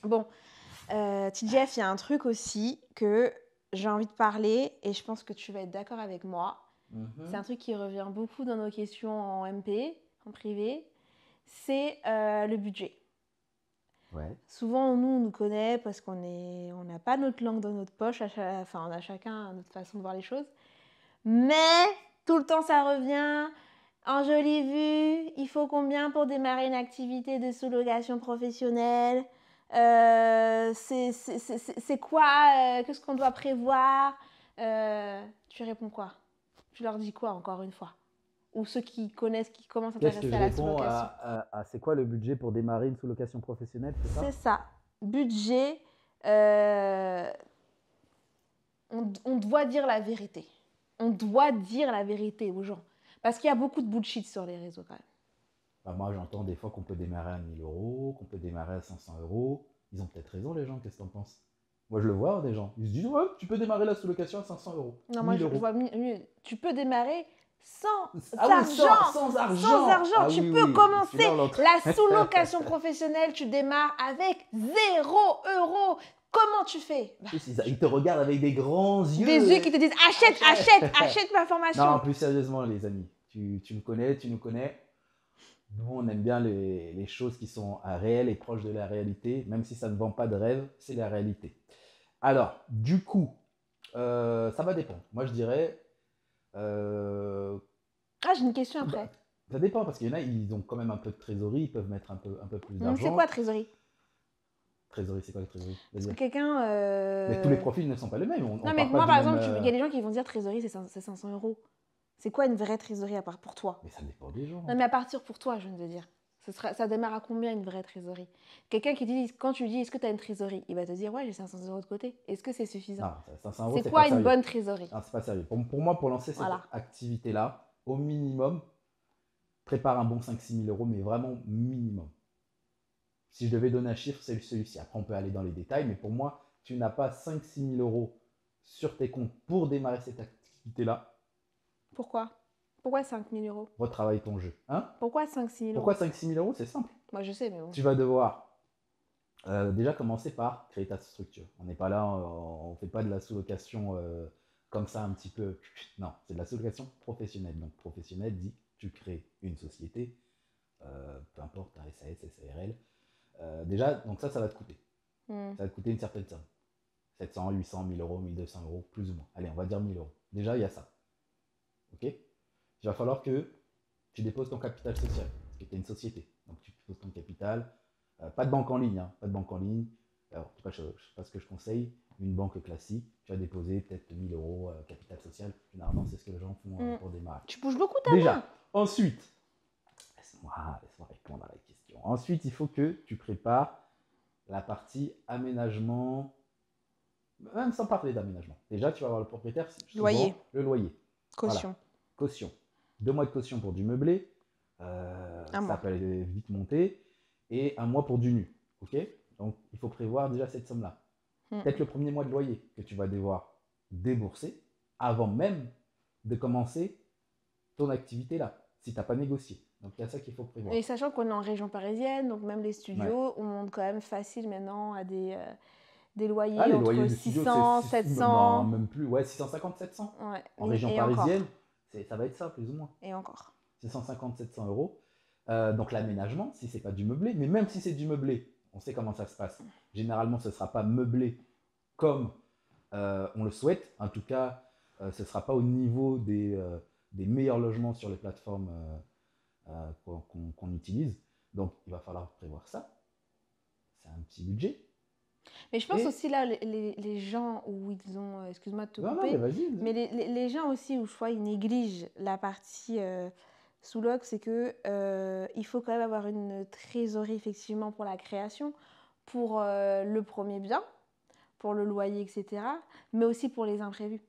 Bon, TGF, il y a un truc aussi que j'ai envie de parler et je pense que tu vas être d'accord avec moi. C'est un truc qui revient beaucoup dans nos questions en MP, en privé. C'est le budget. Ouais. Souvent, nous, on nous connaît parce qu'on n'a pas notre langue dans notre poche. Enfin, on a chacun notre façon de voir les choses. Mais tout le temps, ça revient. En jolie vue, il faut combien pour démarrer une activité de sous-location professionnelle? C'est quoi? Qu'est-ce qu'on doit prévoir? Tu réponds quoi? Tu leur dis quoi, encore une fois? Ou ceux qui connaissent, qui commencent à Qu'est-ce que s'intéresser je à la réponds sous-location. à c'est quoi le budget pour démarrer une sous-location professionnelle, c'est ça? C'est ça. Budget, on doit dire la vérité. On doit dire la vérité aux gens. Parce qu'il y a beaucoup de bullshit sur les réseaux quand même. Bah, moi, j'entends des fois qu'on peut démarrer à 1000 euros, qu'on peut démarrer à 500 euros. Ils ont peut-être raison, les gens. Qu'est-ce que t'en penses? Moi, je le vois, des gens. Ils se disent, ouais, tu peux démarrer la sous-location à 500 euros. Non, moi 1000 je euros. vois mieux. Tu peux démarrer sans Ah oui, argent. sans argent. Sans argent. Ah Tu oui, peux oui. commencer Celui-là, la sous-location professionnelle. Tu démarres avec 0 €. Comment tu fais? Ils te regardent avec des grands yeux. Des yeux qui te disent achète ma formation. Non, plus sérieusement, les amis. Tu me connais, tu nous connais. Nous, on aime bien les choses qui sont réelles et proches de la réalité. Même si ça ne vend pas de rêve, c'est la réalité. Alors, du coup, ça va dépendre. Moi, je dirais... J'ai une question après. Ça dépend, parce qu'il y en a, ils ont quand même un peu de trésorerie, ils peuvent mettre un peu plus d'argent. C'est quoi trésorerie? Trésorerie, c'est quoi la trésorerie? Parce que quelqu'un... Mais tous les profils ne sont pas les mêmes. Non, mais moi, par exemple, il y a des gens qui vont dire trésorerie, c'est 500 €. C'est quoi une vraie trésorerie à part pour toi? Mais ça dépend des gens. Non, mais à partir pour toi, je viens de dire. Ça démarre à combien une vraie trésorerie? Quelqu'un qui dit, quand tu lui dis, est-ce que tu as une trésorerie? Il va te dire, ouais, j'ai 500 € de côté. Est-ce que c'est suffisant? Non, 500 euros, c'est c'est quoi pas une sérieux. bonne trésorerie? Non, c'est pas sérieux. Pour moi, pour lancer cette activité-là, au minimum, prépare un bon 5-6 000 euros, mais vraiment minimum. Si je devais donner un chiffre, c'est celui-ci. Après, on peut aller dans les détails, mais pour moi, tu n'as pas 5-6 000 euros sur tes comptes pour démarrer cette activité-là. Pourquoi 5 000 €? Retravaille ton jeu. Hein? Pourquoi 5-6 000 €? Pourquoi 5-6 000 euros? C'est simple. Moi, je sais, mais bon. Tu vas devoir déjà commencer par créer ta structure. On n'est pas là, on ne fait pas de la sous-location comme ça un petit peu. Non, c'est de la sous-location professionnelle. Donc, professionnelle dit, tu crées une société, peu importe, un SAS, SARL. Déjà, donc ça va te coûter. Ça va te coûter une certaine somme. 700, 800, 1000 euros, 1200 euros, plus ou moins. Allez, on va dire 1000 euros. Déjà, il y a ça. Ok? Il va falloir que tu déposes ton capital social, parce que tu es une société. Donc, tu déposes ton capital. Pas de banque en ligne, hein. Pas de banque en ligne. Alors, je sais pas ce que je conseille. Une banque classique, tu vas déposer peut-être 1000 euros capital social. Généralement, c'est ce que les gens font pour démarrer. Tu bouges beaucoup ta main. Ensuite, laisse-moi répondre à la question. Ensuite, il faut que tu prépares la partie aménagement, même sans parler d'aménagement. Déjà, tu vas avoir le propriétaire, loyer. Le loyer. Caution. Voilà. Caution. 2 mois de caution pour du meublé. Ça peut aller vite monter. Et 1 mois pour du nu. Ok? Donc, il faut prévoir déjà cette somme-là. Peut-être le premier mois de loyer que tu vas devoir débourser avant même de commencer ton activité là, si tu n'as pas négocié. Donc, il y a ça qu'il faut prévoir. Et sachant qu'on est en région parisienne, donc même les studios, on monte quand même facile maintenant à des loyers entre loyers 600, studio, 700. Non, même plus. Ouais, 650, 700. Ouais. En région parisienne, ça va être ça, plus ou moins. Et encore. 650, 700 euros. Donc, l'aménagement, si ce n'est pas du meublé, mais même si c'est du meublé, on sait comment ça se passe. Généralement, ce ne sera pas meublé comme on le souhaite. En tout cas, ce ne sera pas au niveau des meilleurs logements sur les plateformes qu'on utilise. Donc, il va falloir prévoir ça. C'est un petit budget. Mais je pense aussi là, les gens où ils ont... excuse-moi de te couper. Non, mais vas-y. Mais les gens aussi où je crois ils négligent la partie sous-loc, c'est que il faut quand même avoir une trésorerie effectivement pour la création, pour le premier bien, pour le loyer, etc. Mais aussi pour les imprévus.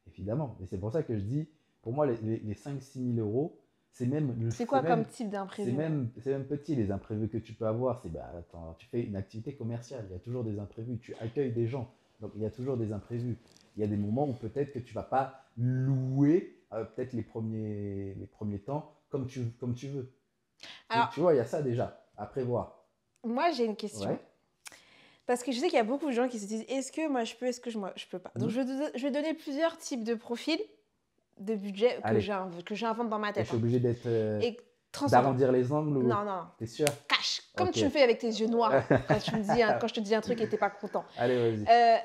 Évidemment. Et c'est pour ça que je dis, pour moi, les 5-6 000 euros, c'est même... C'est quoi comme type d'imprévu? C'est même petit, les imprévus que tu peux avoir. C'est, attends, tu fais une activité commerciale, il y a toujours des imprévus. Tu accueilles des gens, donc il y a toujours des imprévus. Il y a des moments où peut-être que tu ne vas pas louer, peut-être les premiers temps, comme tu veux. Alors, tu vois, il y a ça déjà à prévoir. Moi, j'ai une question. Ouais. Parce que je sais qu'il y a beaucoup de gens qui se disent est-ce que moi je peux, est-ce que moi je peux pas. Donc je vais donner plusieurs types de profils de budget Allez. Que j'invente dans ma Et tête. je suis obligé d'être Et transcendant. d'arrondir les angles ou... Non, non. T'es sûr? Cash, comme Ok. tu me fais avec tes yeux noirs quand je te dis un truc et t'es pas content. Allez, vas-y.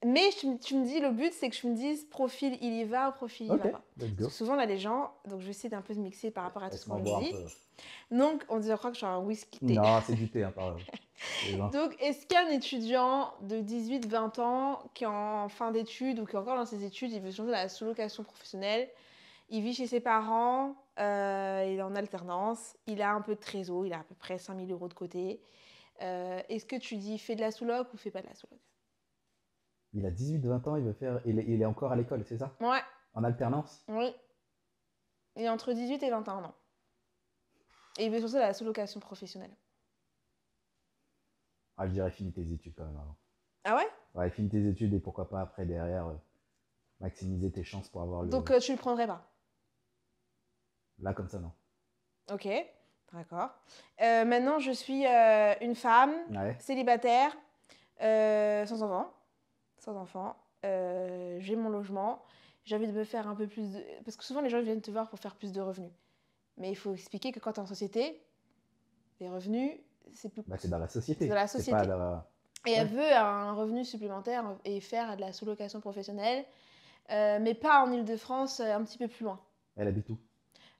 Mais tu me dis, le but c'est que je me dise profil il y va, profil il y va pas. Let's go. Parce que souvent là les gens, donc je vais essayer d'un peu de mixer par rapport à tout ce qu'on Laisse-moi dit. boire un peu. Donc on dit, je crois que je suis un whisky thé. Non, c'est du thé, hein, pardon. Donc, est-ce qu'un étudiant de 18-20 ans qui est en fin d'études ou qui est encore dans ses études, il veut changer de la sous-location professionnelle, il vit chez ses parents, il est en alternance, il a un peu de trésor, il a à peu près 5 000 € de côté. Est-ce que tu dis fais de la sous-loc ou fais pas de la sous-loc? Il a 18-20 ans, il est encore à l'école, c'est ça? Ouais. En alternance? Oui. Il est entre 18 et 21 ans. Et il veut changer de la sous-location professionnelle. Ah, je dirais finis tes études quand même avant. Ah ouais? Ouais, finis tes études et pourquoi pas après, derrière, maximiser tes chances pour avoir le... Donc, tu le prendrais pas? Là, comme ça, non. Ok, d'accord. Maintenant, je suis une femme célibataire, sans enfant. Sans enfant. J'ai mon logement. J'ai envie de me faire un peu plus de... Parce que souvent, les gens viennent te voir pour faire plus de revenus. Mais il faut expliquer que quand tu es en société, les revenus, c'est plus... Bah, c'est dans la société. C'est dans la société. Pas dans... Et elle veut un revenu supplémentaire et faire de la sous-location professionnelle, mais pas en Île-de-France, un petit peu plus loin. Elle habite où?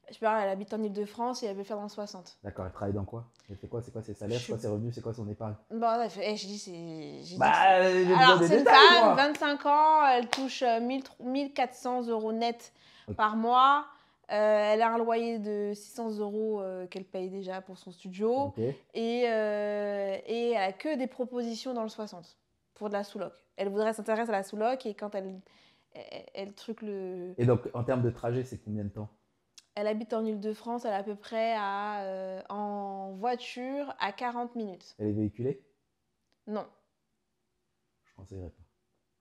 Je sais pas, elle habite en Île-de-France et elle veut faire dans le 60. D'accord, elle travaille dans quoi? Elle fait quoi? C'est quoi ses salaires? C'est quoi ses revenus? C'est quoi son épargne? Bon, bref, j'ai dit c'est... Bah, alors, c'est une femme, 25 ans, elle touche 1400 € net par mois. Elle a un loyer de 600 € qu'elle paye déjà pour son studio. Okay. Et elle a que des propositions dans le 60 pour de la sous-loc. Elle voudrait s'intéresser à la sous-loc et quand elle truc le... Et donc, en termes de trajet, c'est combien de temps? Elle habite en Île-de-France, elle est à peu près en voiture à 40 minutes. Elle est véhiculée? Non. Je ne conseillerais pas.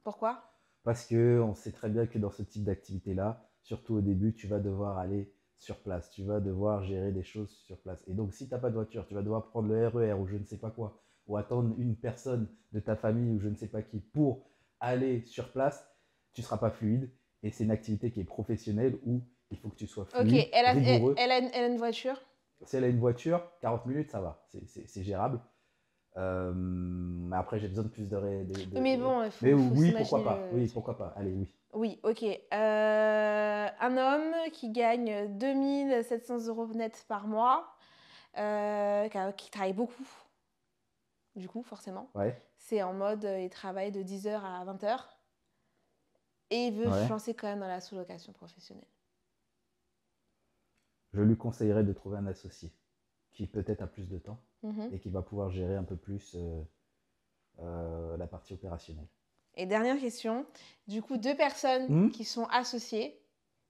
Pourquoi? Parce qu'on sait très bien que dans ce type d'activité-là, surtout au début, tu vas devoir aller sur place. Tu vas devoir gérer des choses sur place. Et donc, si tu n'as pas de voiture, tu vas devoir prendre le RER ou je ne sais pas quoi, ou attendre une personne de ta famille ou je ne sais pas qui pour aller sur place, tu ne seras pas fluide. Et c'est une activité qui est professionnelle où il faut que tu sois fluide, rigoureux. Elle a une voiture? Si elle a une voiture, 40 minutes, ça va. C'est gérable. Mais après, j'ai besoin de plus de... Mais bon, mais oui, pourquoi pas. Oui, pourquoi pas. Allez, oui. Oui, ok. Un homme qui gagne 2700 € net par mois, qui travaille beaucoup, du coup, forcément. Ouais. C'est en mode, il travaille de 10h à 20h. Et il veut se lancer quand même dans la sous-location professionnelle. Je lui conseillerais de trouver un associé qui peut-être a plus de temps et qui va pouvoir gérer un peu plus la partie opérationnelle. Et dernière question, du coup, deux personnes qui sont associées,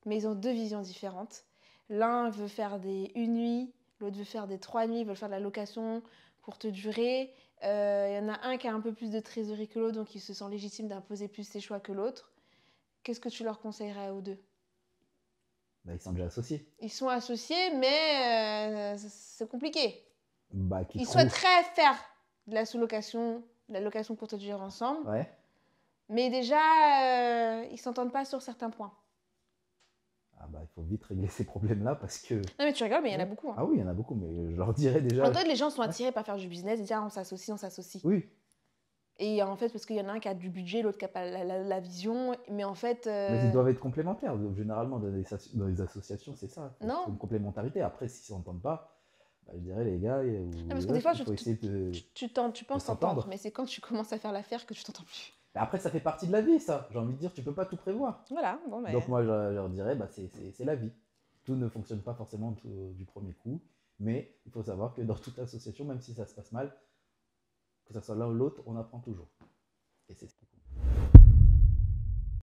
mais ils ont deux visions différentes. L'un veut faire une nuit, l'autre veut faire des 3 nuits, veut faire de la location courte durée. Il y en a un qui a un peu plus de trésorerie que l'autre, donc il se sent légitime d'imposer plus ses choix que l'autre. Qu'est-ce que tu leur conseillerais aux deux? Bah, ils sont déjà associés. Ils sont associés, mais c'est compliqué. Bah, ils souhaiteraient faire de la sous-location, de la location courte durée ensemble. Ouais. Mais déjà, ils ne s'entendent pas sur certains points. Ah bah, il faut vite régler ces problèmes-là parce que... Non, mais tu rigoles, mais il y en a beaucoup. Hein. Ah oui, il y en a beaucoup, mais je leur dirais déjà... En fait, les gens sont attirés par faire du business et dire on s'associe. Oui. Et en fait, parce qu'il y en a un qui a du budget, l'autre qui n'a pas la vision, mais en fait... Mais ils doivent être complémentaires. Généralement, dans les associations, c'est ça. Non. C'est une complémentarité. Après, s'ils ne s'entendent pas, bah, je dirais les gars... parce que des fois, il faut essayer de... tu penses t'entendre, mais c'est quand tu commences à faire l'affaire que tu t'entends plus. Après, ça fait partie de la vie, ça. J'ai envie de dire, tu peux pas tout prévoir. Voilà. Bon, bah... Donc moi, je leur dirais, bah, c'est la vie. Tout ne fonctionne pas forcément du premier coup, mais il faut savoir que dans toute association, même si ça se passe mal, que ce soit l'un ou l'autre, on apprend toujours. Et c'est